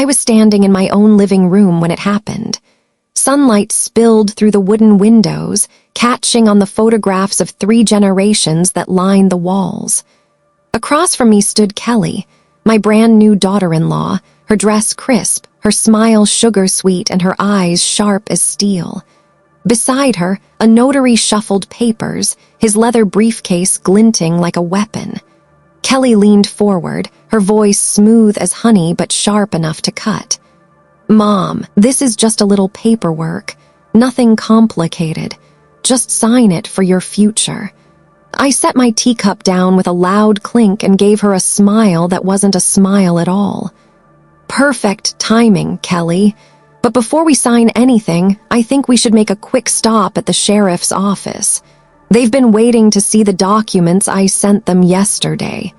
I was standing in my own living room when it happened. Sunlight spilled through the wooden windows, catching on the photographs of 3 generations that lined the walls. Across from me stood Kelly, my brand new daughter-in-law, her dress crisp, her smile sugar-sweet, and her eyes sharp as steel. Beside her, a notary shuffled papers, his leather briefcase glinting like a weapon. Kelly leaned forward, her voice smooth as honey but sharp enough to cut. "Mom, this is just a little paperwork. Nothing complicated. Just sign it for your future." I set my teacup down with a loud clink and gave her a smile that wasn't a smile at all. "Perfect timing, Kelly. But before we sign anything, I think we should make a quick stop at the sheriff's office. They've been waiting to see the documents I sent them yesterday."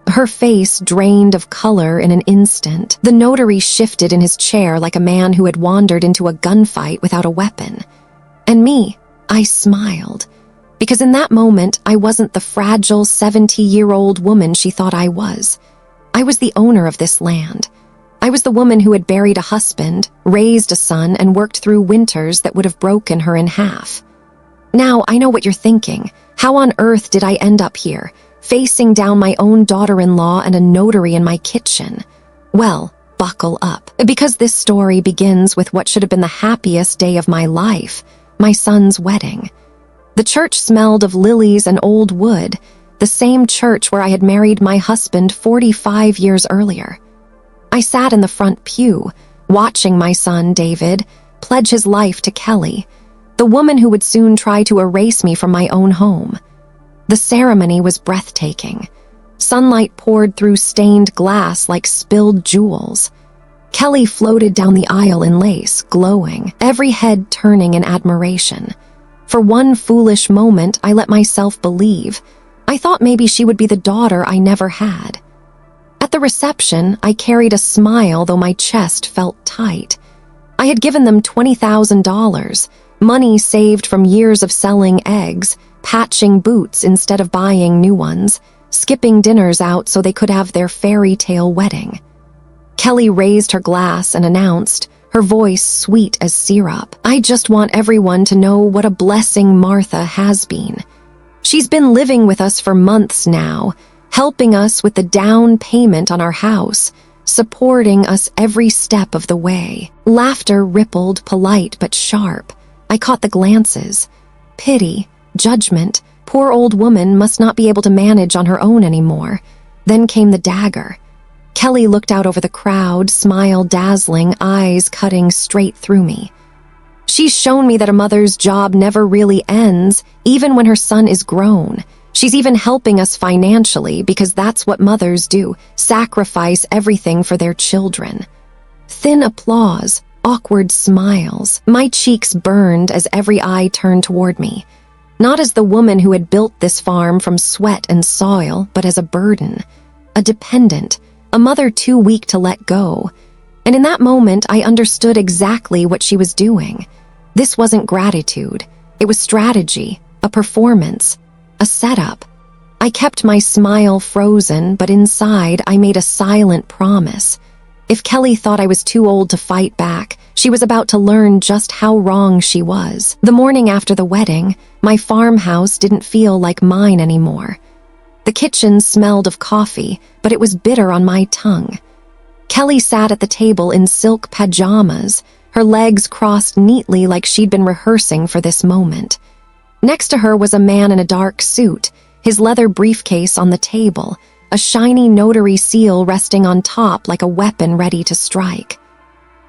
Her face drained of color in an instant. The notary shifted in his chair like a man who had wandered into a gunfight without a weapon. And me, I smiled. Because in that moment, I wasn't the fragile 70-year-old woman she thought I was. I was the owner of this land. I was the woman who had buried a husband, raised a son, and worked through winters that would have broken her in half. Now, I know what you're thinking. How on earth did I end up here, facing down my own daughter-in-law and a notary in my kitchen? Well, buckle up. Because this story begins with what should have been the happiest day of my life, my son's wedding. The church smelled of lilies and old wood, the same church where I had married my husband 45 years earlier. I sat in the front pew, watching my son, David, pledge his life to Kelly, the woman who would soon try to erase me from my own home. The ceremony was breathtaking. Sunlight poured through stained glass like spilled jewels. Kelly floated down the aisle in lace, glowing, every head turning in admiration. For one foolish moment, I let myself believe. I thought maybe she would be the daughter I never had. At the reception, I carried a smile, though my chest felt tight. I had given them $20,000, money saved from years of selling eggs, patching boots instead of buying new ones, skipping dinners out so they could have their fairy tale wedding. Kelly raised her glass and announced, her voice sweet as syrup, "I just want everyone to know what a blessing Martha has been. She's been living with us for months now, helping us with the down payment on our house, supporting us every step of the way." Laughter rippled, polite but sharp. I caught the glances. Pity, judgment. Poor old woman must not be able to manage on her own anymore. Then came the dagger. Kelly looked out over the crowd, smile dazzling, eyes cutting straight through me. "She's shown me that a mother's job never really ends, even when her son is grown. She's even helping us financially because that's what mothers do, sacrifice everything for their children." Thin applause, awkward smiles. My cheeks burned as every eye turned toward me. Not as the woman who had built this farm from sweat and soil, but as a burden, a dependent, a mother too weak to let go. And in that moment, I understood exactly what she was doing. This wasn't gratitude. It was strategy, a performance, a setup. I kept my smile frozen, but inside I made a silent promise. If Kelly thought I was too old to fight back, she was about to learn just how wrong she was. The morning after the wedding, my farmhouse didn't feel like mine anymore. The kitchen smelled of coffee, but it was bitter on my tongue. Kelly sat at the table in silk pajamas, her legs crossed neatly like she'd been rehearsing for this moment. Next to her was a man in a dark suit, his leather briefcase on the table, a shiny notary seal resting on top like a weapon ready to strike.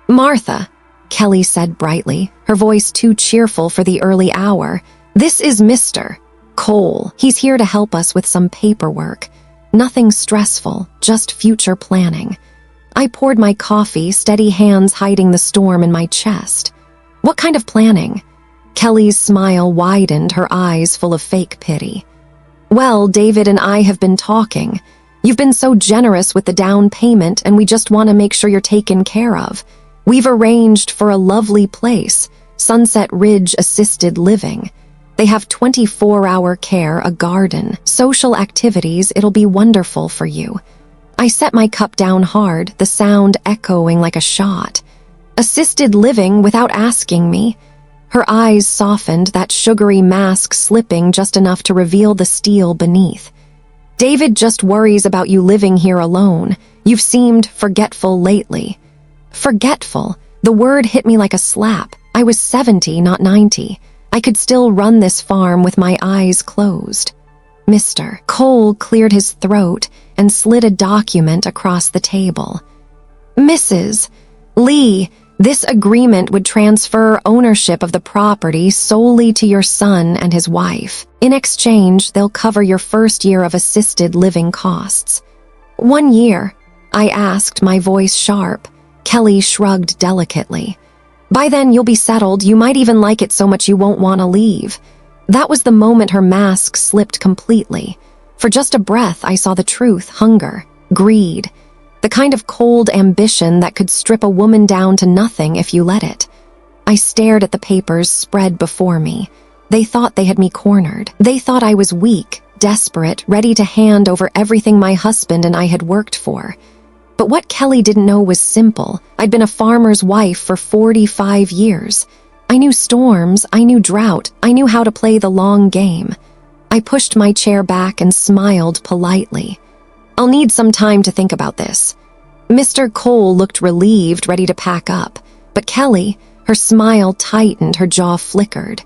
"Martha," Kelly said brightly, her voice too cheerful for the early hour, "this is Mr. Cole. He's here to help us with some paperwork. Nothing stressful, just future planning." I poured my coffee, steady hands hiding the storm in my chest. "What kind of planning?" Kelly's smile widened, her eyes full of fake pity. "Well, David and I have been talking. You've been so generous with the down payment, and we just want to make sure you're taken care of. We've arranged for a lovely place, Sunset Ridge Assisted Living. They have 24-hour care, a garden, social activities. It'll be wonderful for you." I set my cup down hard, the sound echoing like a shot. Assisted living without asking me. Her eyes softened, that sugary mask slipping just enough to reveal the steel beneath. David just worries about you living here alone. You've seemed forgetful lately. Forgetful. The word hit me like a slap. I was 70, not 90. I could still run this farm with my eyes closed. Mr. Cole cleared his throat and slid a document across the table. Mrs. Lee, this agreement would transfer ownership of the property solely to your son and his wife. In exchange, they'll cover your first year of assisted living costs. 1 year? I asked, my voice sharp. Kelly shrugged delicately. By then, you'll be settled. You might even like it so much you won't want to leave. That was the moment her mask slipped completely. For just a breath, I saw the truth, hunger, greed, the kind of cold ambition that could strip a woman down to nothing if you let it. I stared at the papers spread before me. They thought they had me cornered. They thought I was weak, desperate, ready to hand over everything my husband and I had worked for. But what Kelly didn't know was simple. I'd been a farmer's wife for 45 years. I knew storms, I knew drought, I knew how to play the long game. I pushed my chair back and smiled politely. I'll need some time to think about this. Mr. Cole looked relieved, ready to pack up. But Kelly, her smile tightened, her jaw flickered.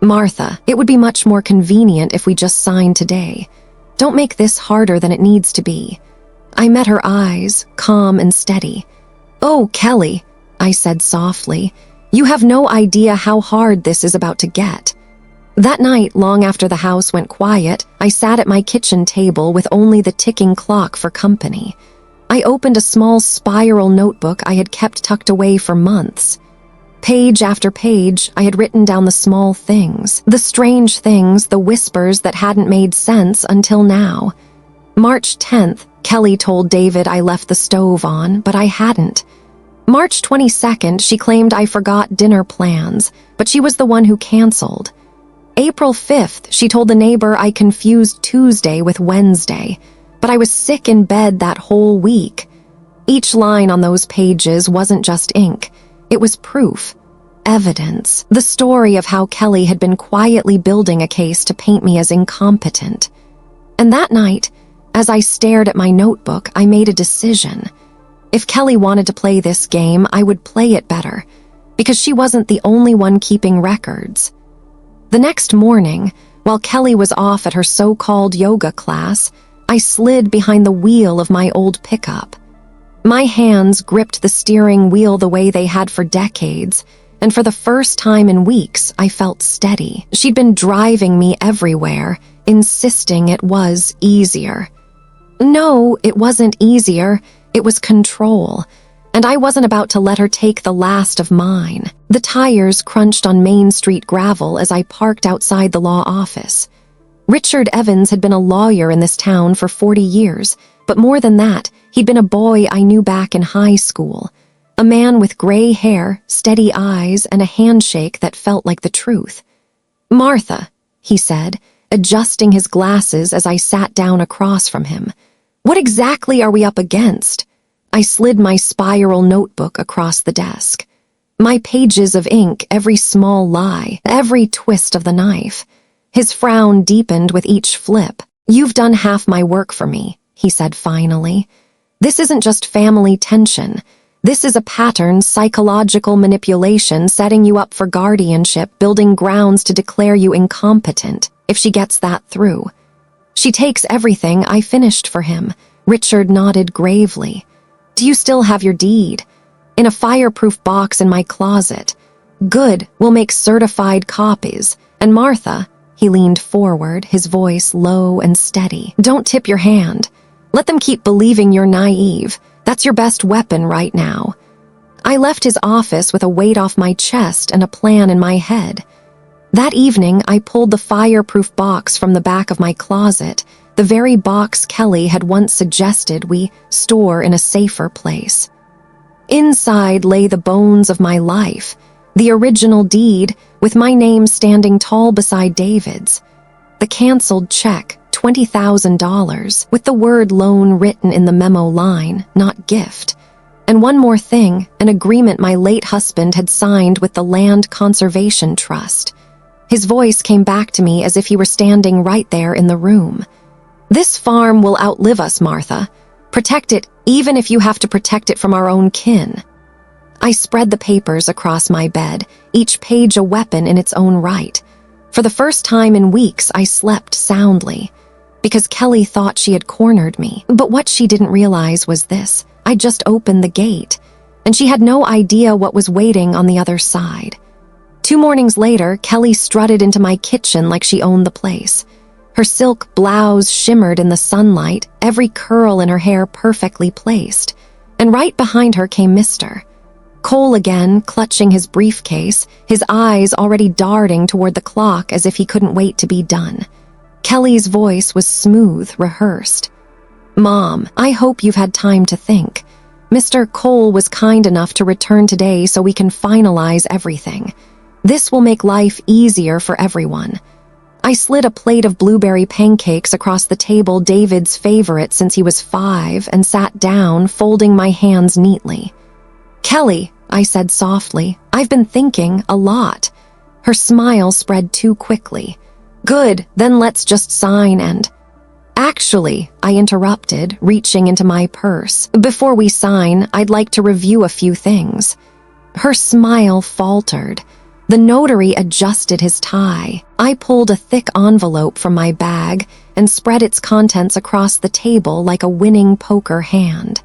Martha, it would be much more convenient if we just signed today. Don't make this harder than it needs to be. I met her eyes, calm and steady. Oh, Kelly, I said softly, you have no idea how hard this is about to get. That night, long after the house went quiet, I sat at my kitchen table with only the ticking clock for company. I opened a small spiral notebook I had kept tucked away for months. Page after page, I had written down the small things, the strange things, the whispers that hadn't made sense until now. March 10th, Kelly told David I left the stove on, but I hadn't. March 22nd, she claimed I forgot dinner plans, but she was the one who canceled. April 5th, she told the neighbor I confused Tuesday with Wednesday, but I was sick in bed that whole week. Each line on those pages wasn't just ink. It was proof, evidence, the story of how Kelly had been quietly building a case to paint me as incompetent. And that night, as I stared at my notebook, I made a decision. If Kelly wanted to play this game, I would play it better, because she wasn't the only one keeping records. The next morning, while Kelly was off at her so-called yoga class, I slid behind the wheel of my old pickup. My hands gripped the steering wheel the way they had for decades, and for the first time in weeks, I felt steady. She'd been driving me everywhere, insisting it was easier. No, it wasn't easier. It was control, and I wasn't about to let her take the last of mine. The tires crunched on Main Street gravel as I parked outside the law office. Richard Evans had been a lawyer in this town for 40 years, but more than that, he'd been a boy I knew back in high school. A man with gray hair, steady eyes, and a handshake that felt like the truth. "Martha," he said, adjusting his glasses as I sat down across from him. "What exactly are we up against?" I slid my spiral notebook across the desk. My pages of ink, every small lie, every twist of the knife. His frown deepened with each flip. "You've done half my work for me," he said finally. "This isn't just family tension. This is a pattern, psychological manipulation, setting you up for guardianship, building grounds to declare you incompetent, if she gets that through. She takes everything I finished for him." Richard nodded gravely. "Do you still have your deed?" "In a fireproof box in my closet." "Good, we'll make certified copies. And Martha," he leaned forward, his voice low and steady, "don't tip your hand. Let them keep believing you're naive. That's your best weapon right now." I left his office with a weight off my chest and a plan in my head. That evening, I pulled the fireproof box from the back of my closet, the very box Kelly had once suggested we store in a safer place. Inside lay the bones of my life, the original deed, with my name standing tall beside David's. The canceled check, $20,000 with the word loan written in the memo line, not gift. And one more thing, an agreement my late husband had signed with the Land Conservation Trust. His voice came back to me as if he were standing right there in the room. This farm will outlive us, Martha. Protect it, even if you have to protect it from our own kin. I spread the papers across my bed, each page a weapon in its own right. For the first time in weeks, I slept soundly, because Kelly thought she had cornered me. But what she didn't realize was this: I just opened the gate, and she had no idea what was waiting on the other side. 2 mornings later, Kelly strutted into my kitchen like she owned the place. Her silk blouse shimmered in the sunlight, every curl in her hair perfectly placed. And right behind her came Mr. Cole again, clutching his briefcase, his eyes already darting toward the clock as if he couldn't wait to be done. Kelly's voice was smooth, rehearsed. "Mom, I hope you've had time to think. Mr. Cole was kind enough to return today so we can finalize everything. This will make life easier for everyone." I slid a plate of blueberry pancakes across the table, David's favorite since he was 5, and sat down, folding my hands neatly. "Kelly," I said softly, "I've been thinking a lot." Her smile spread too quickly. "Good, then let's just sign and—" "Actually," I interrupted, reaching into my purse, "before we sign, I'd like to review a few things." Her smile faltered. The notary adjusted his tie. I pulled a thick envelope from my bag and spread its contents across the table like a winning poker hand.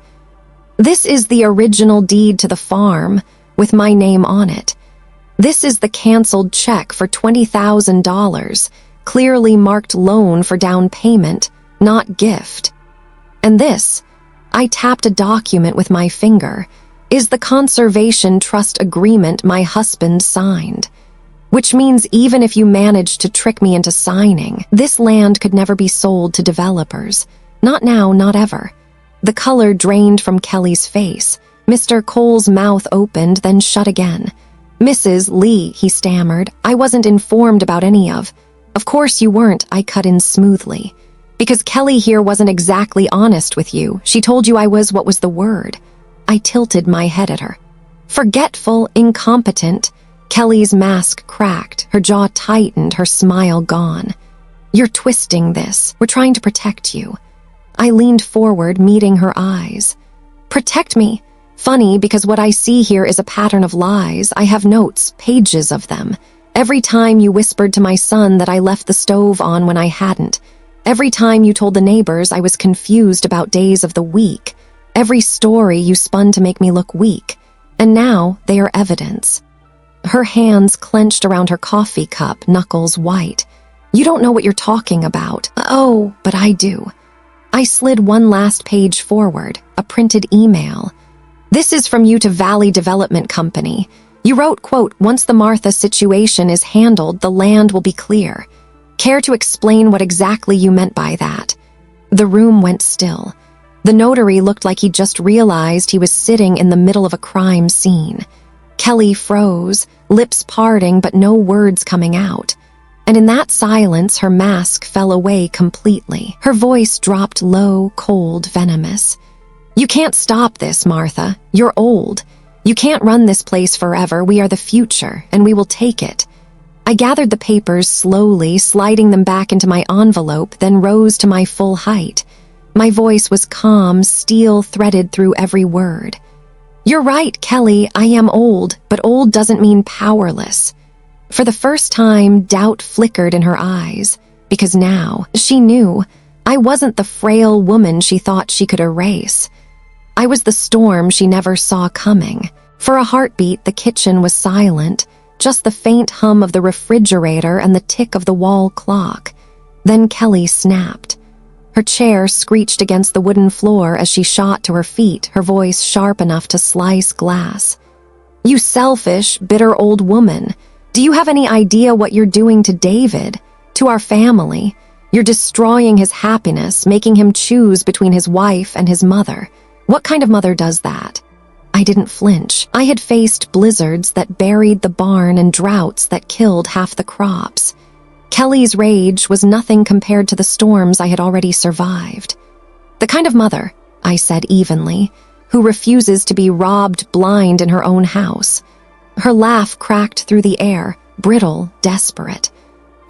"This is the original deed to the farm, with my name on it. This is the canceled check for $20,000, clearly marked loan for down payment, not gift. And this," I tapped a document with my finger, "is the Conservation Trust agreement my husband signed. Which means even if you managed to trick me into signing, this land could never be sold to developers. Not now, not ever." The color drained from Kelly's face. Mr. Cole's mouth opened, then shut again. "Mrs. Lee," he stammered, "I wasn't informed about any of—" "Of course you weren't," I cut in smoothly. "Because Kelly here wasn't exactly honest with you. She told you I was— what was the word?" I tilted my head at her. "Forgetful, incompetent." Kelly's mask cracked, her jaw tightened, her smile gone. "You're twisting this. We're trying to protect you." I leaned forward, meeting her eyes. "Protect me? Funny, because what I see here is a pattern of lies. I have notes, pages of them. Every time you whispered to my son that I left the stove on when I hadn't. Every time you told the neighbors I was confused about days of the week. Every story you spun to make me look weak. And now they are evidence." Her hands clenched around her coffee cup, knuckles white. "You don't know what you're talking about." "Oh, but I do." I slid one last page forward, a printed email. "This is from you to Valley Development Company. You wrote, quote, 'Once the Martha situation is handled, the land will be clear.' Care to explain what exactly you meant by that?" The room went still. The notary looked like he just realized he was sitting in the middle of a crime scene. Kelly froze, lips parting but no words coming out. And in that silence, her mask fell away completely. Her voice dropped low, cold, venomous. "You can't stop this, Martha. You're old. You can't run this place forever. We are the future, and we will take it." I gathered the papers slowly, sliding them back into my envelope, then rose to my full height. My voice was calm, steel threaded through every word. "You're right, Kelly, I am old, but old doesn't mean powerless." For the first time, doubt flickered in her eyes, because now, she knew, I wasn't the frail woman she thought she could erase. I was the storm she never saw coming. For a heartbeat, the kitchen was silent, just the faint hum of the refrigerator and the tick of the wall clock. Then Kelly snapped. Her chair screeched against the wooden floor as she shot to her feet, her voice sharp enough to slice glass. "You selfish, bitter old woman. Do you have any idea what you're doing to David, to our family? You're destroying his happiness, making him choose between his wife and his mother. What kind of mother does that?" I didn't flinch. I had faced blizzards that buried the barn and droughts that killed half the crops. Kelly's rage was nothing compared to the storms I had already survived. The kind of mother, I said evenly, who refuses to be robbed blind in her own house. Her laugh cracked through the air, brittle, desperate.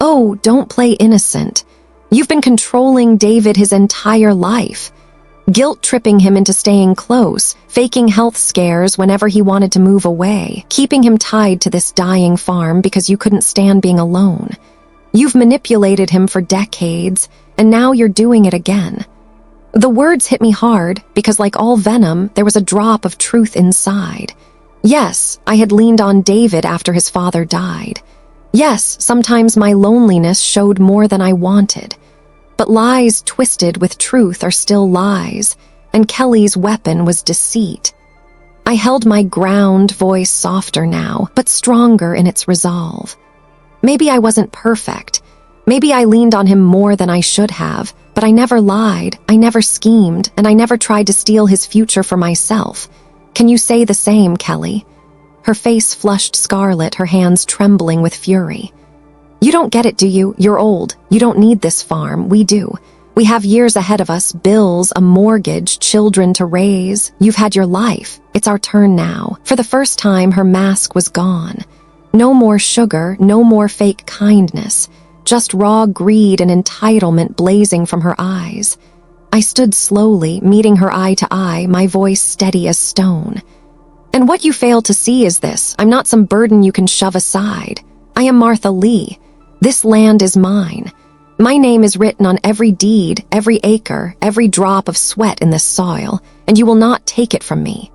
Oh, don't play innocent. You've been controlling David his entire life, guilt-tripping him into staying close, faking health scares whenever he wanted to move away, keeping him tied to this dying farm because you couldn't stand being alone. You've manipulated him for decades, and now you're doing it again. The words hit me hard because, like all venom, there was a drop of truth inside. Yes, I had leaned on David after his father died. Yes, sometimes my loneliness showed more than I wanted. But lies twisted with truth are still lies, and Kelly's weapon was deceit. I held my ground, voice softer now, but stronger in its resolve. Maybe I wasn't perfect. Maybe I leaned on him more than I should have, but I never lied, I never schemed, and I never tried to steal his future for myself. Can you say the same, Kelly? Her face flushed scarlet, her hands trembling with fury. You don't get it, do you? You're old. You don't need this farm. We do. We have years ahead of us, bills, a mortgage, children to raise. You've had your life. It's our turn now. For the first time, her mask was gone. No more sugar, no more fake kindness. Just raw greed and entitlement blazing from her eyes. I stood slowly, meeting her eye to eye, my voice steady as stone. And what you fail to see is this. I'm not some burden you can shove aside. I am Martha Lee. This land is mine. My name is written on every deed, every acre, every drop of sweat in this soil, and you will not take it from me.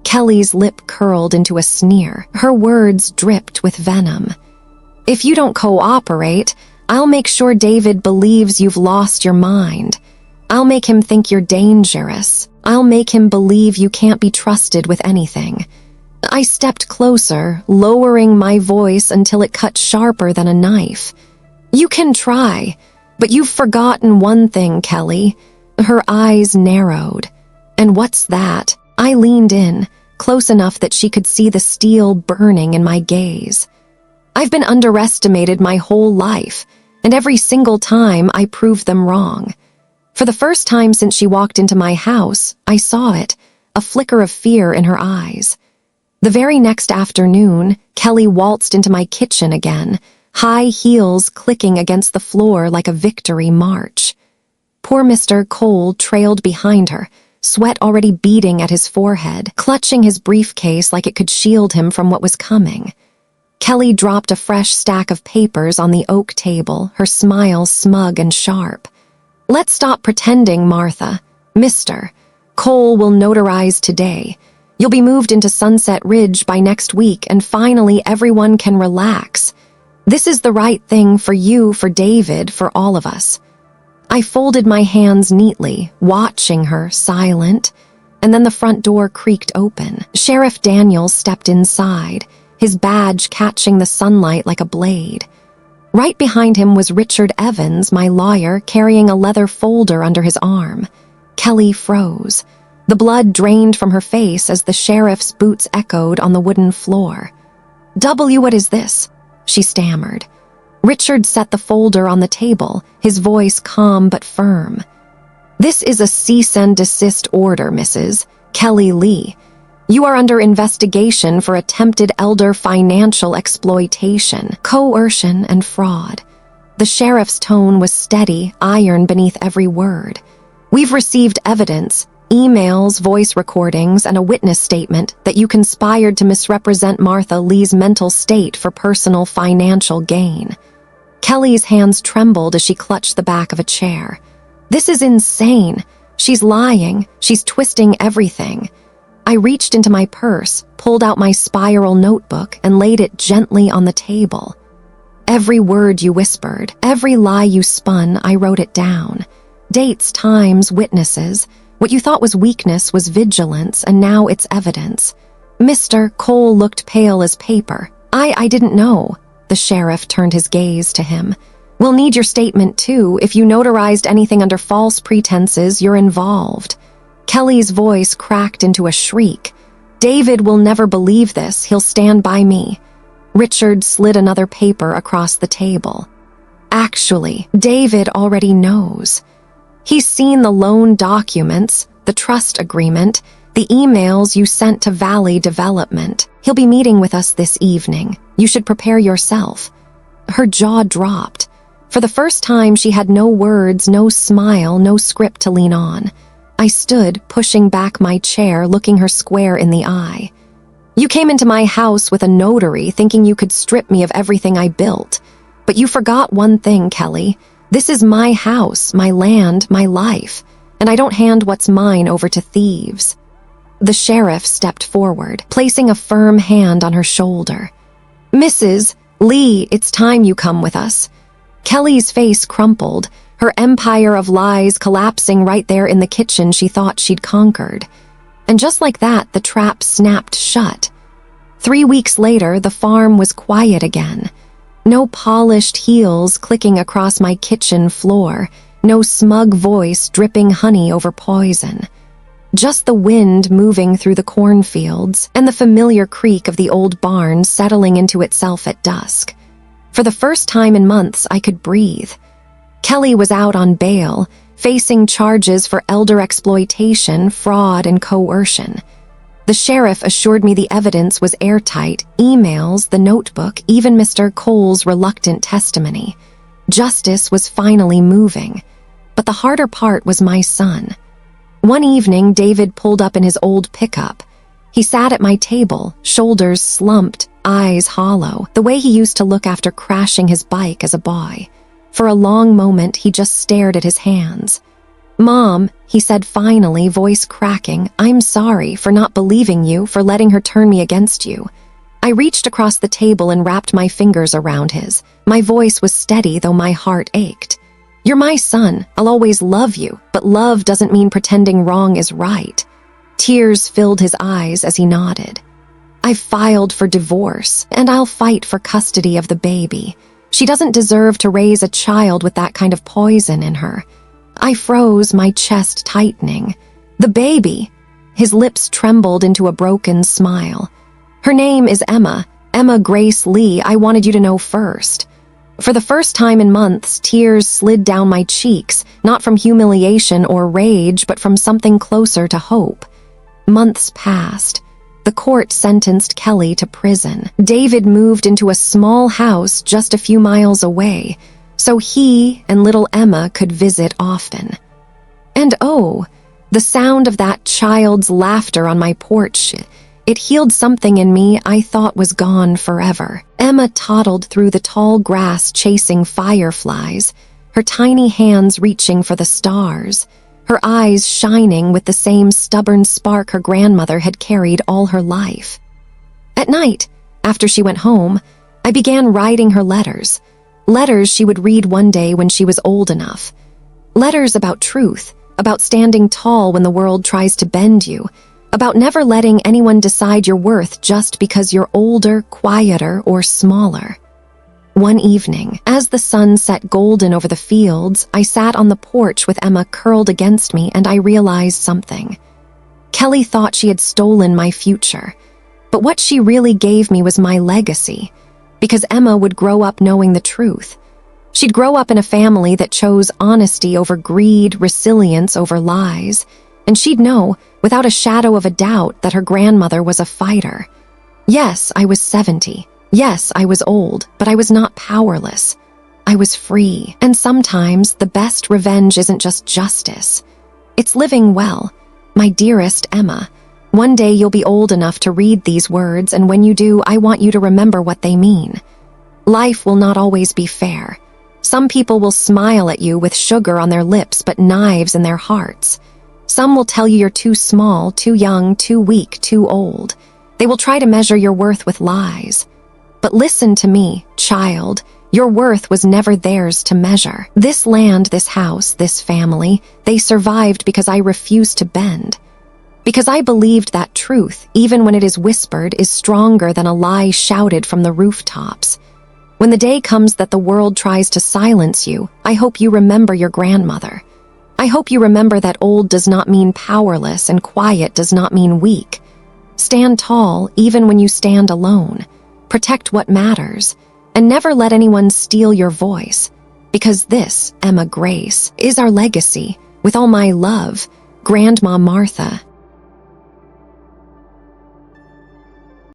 Kelly's lip curled into a sneer. Her words dripped with venom. If you don't cooperate, I'll make sure David believes you've lost your mind. I'll make him think you're dangerous. I'll make him believe you can't be trusted with anything. I stepped closer, lowering my voice until it cut sharper than a knife. You can try, but you've forgotten one thing, Kelly. Her eyes narrowed. And what's that? I leaned in, close enough that she could see the steel burning in my gaze. I've been underestimated my whole life, and every single time I proved them wrong. For the first time since she walked into my house, I saw it, a flicker of fear in her eyes. The very next afternoon, Kelly waltzed into my kitchen again, high heels clicking against the floor like a victory march. Poor Mr. Cole trailed behind her, sweat already beading at his forehead, clutching his briefcase like it could shield him from what was coming. Kelly dropped a fresh stack of papers on the oak table, her smile smug and sharp. Let's stop pretending, Martha. Mr. Cole will notarize today. You'll be moved into Sunset Ridge by next week, and finally everyone can relax. This is the right thing for you, for David, for all of us. I folded my hands neatly, watching her, silent, and then the front door creaked open. Sheriff Daniels stepped inside, his badge catching the sunlight like a blade. Right behind him was Richard Evans, my lawyer, carrying a leather folder under his arm. Kelly froze. The blood drained from her face as the sheriff's boots echoed on the wooden floor. What is this? She stammered. Richard set the folder on the table, his voice calm but firm. This is a cease and desist order, Mrs. Kelly Lee. You are under investigation for attempted elder financial exploitation, coercion, and fraud. The sheriff's tone was steady, iron beneath every word. We've received evidence, emails, voice recordings, and a witness statement that you conspired to misrepresent Martha Lee's mental state for personal financial gain. Kelly's hands trembled as she clutched the back of a chair. This is insane. She's lying. She's twisting everything. I reached into my purse, pulled out my spiral notebook, and laid it gently on the table. Every word you whispered, every lie you spun, I wrote it down. Dates, times, witnesses. What you thought was weakness was vigilance, and now it's evidence. Mr. Cole looked pale as paper. I didn't know. The sheriff turned his gaze to him. We'll need your statement, too. If you notarized anything under false pretenses, you're involved. Kelly's voice cracked into a shriek. David will never believe this. He'll stand by me. Richard slid another paper across the table. Actually, David already knows. He's seen the loan documents, the trust agreement, the emails you sent to Valley Development. He'll be meeting with us this evening. You should prepare yourself. Her jaw dropped. For the first time, she had no words, no smile, no script to lean on. I stood, pushing back my chair, looking her square in the eye. You came into my house with a notary, thinking you could strip me of everything I built. But you forgot one thing, Kelly. This is my house, my land, my life, and I don't hand what's mine over to thieves. The sheriff stepped forward, placing a firm hand on her shoulder. Mrs. Lee, it's time you come with us. Kelly's face crumpled, her empire of lies collapsing right there in the kitchen she thought she'd conquered. And just like that, the trap snapped shut. 3 weeks later, the farm was quiet again. No polished heels clicking across my kitchen floor, no smug voice dripping honey over poison. Just the wind moving through the cornfields and the familiar creak of the old barn settling into itself at dusk. For the first time in months, I could breathe. Kelly was out on bail, facing charges for elder exploitation, fraud, and coercion. The sheriff assured me the evidence was airtight, emails, the notebook, even Mr. Cole's reluctant testimony. Justice was finally moving. But the harder part was my son. One evening, David pulled up in his old pickup. He sat at my table, shoulders slumped, eyes hollow, the way he used to look after crashing his bike as a boy. For a long moment, he just stared at his hands. Mom, he said finally, voice cracking, I'm sorry for not believing you, for letting her turn me against you. I reached across the table and wrapped my fingers around his. My voice was steady, though my heart ached. You're my son. I'll always love you, but love doesn't mean pretending wrong is right. Tears filled his eyes as he nodded. I've filed for divorce, and I'll fight for custody of the baby. She doesn't deserve to raise a child with that kind of poison in her. I froze, my chest tightening. The baby! His lips trembled into a broken smile. Her name is Emma. Emma Grace Lee. I wanted you to know first. For the first time in months, tears slid down my cheeks, not from humiliation or rage, but from something closer to hope. Months passed. The court sentenced Kelly to prison. David moved into a small house just a few miles away, so he and little Emma could visit often. And oh, the sound of that child's laughter on my porch, it healed something in me I thought was gone forever. Emma toddled through the tall grass chasing fireflies, her tiny hands reaching for the stars, her eyes shining with the same stubborn spark her grandmother had carried all her life. At night, after she went home, I began writing her letters. Letters she would read one day when she was old enough. Letters about truth, about standing tall when the world tries to bend you, about never letting anyone decide your worth just because you're older, quieter, or smaller. One evening, as the sun set golden over the fields, I sat on the porch with Emma curled against me, and I realized something. Kelly thought she had stolen my future, but what she really gave me was my legacy, because Emma would grow up knowing the truth. She'd grow up in a family that chose honesty over greed, resilience over lies, and she'd know, without a shadow of a doubt, that her grandmother was a fighter. Yes, I was 70. Yes, I was old, but I was not powerless. I was free, and sometimes the best revenge isn't just justice. It's living well. My dearest Emma, one day you'll be old enough to read these words, and when you do, I want you to remember what they mean. Life will not always be fair. Some people will smile at you with sugar on their lips but knives in their hearts. Some will tell you you're too small, too young, too weak, too old. They will try to measure your worth with lies. But listen to me, child. Your worth was never theirs to measure. This land, this house, this family, they survived because I refused to bend. Because I believed that truth, even when it is whispered, is stronger than a lie shouted from the rooftops. When the day comes that the world tries to silence you, I hope you remember your grandmother. I hope you remember that old does not mean powerless and quiet does not mean weak. Stand tall even when you stand alone. Protect what matters, and never let anyone steal your voice. Because this, Emma Grace, is our legacy. With all my love, Grandma Martha.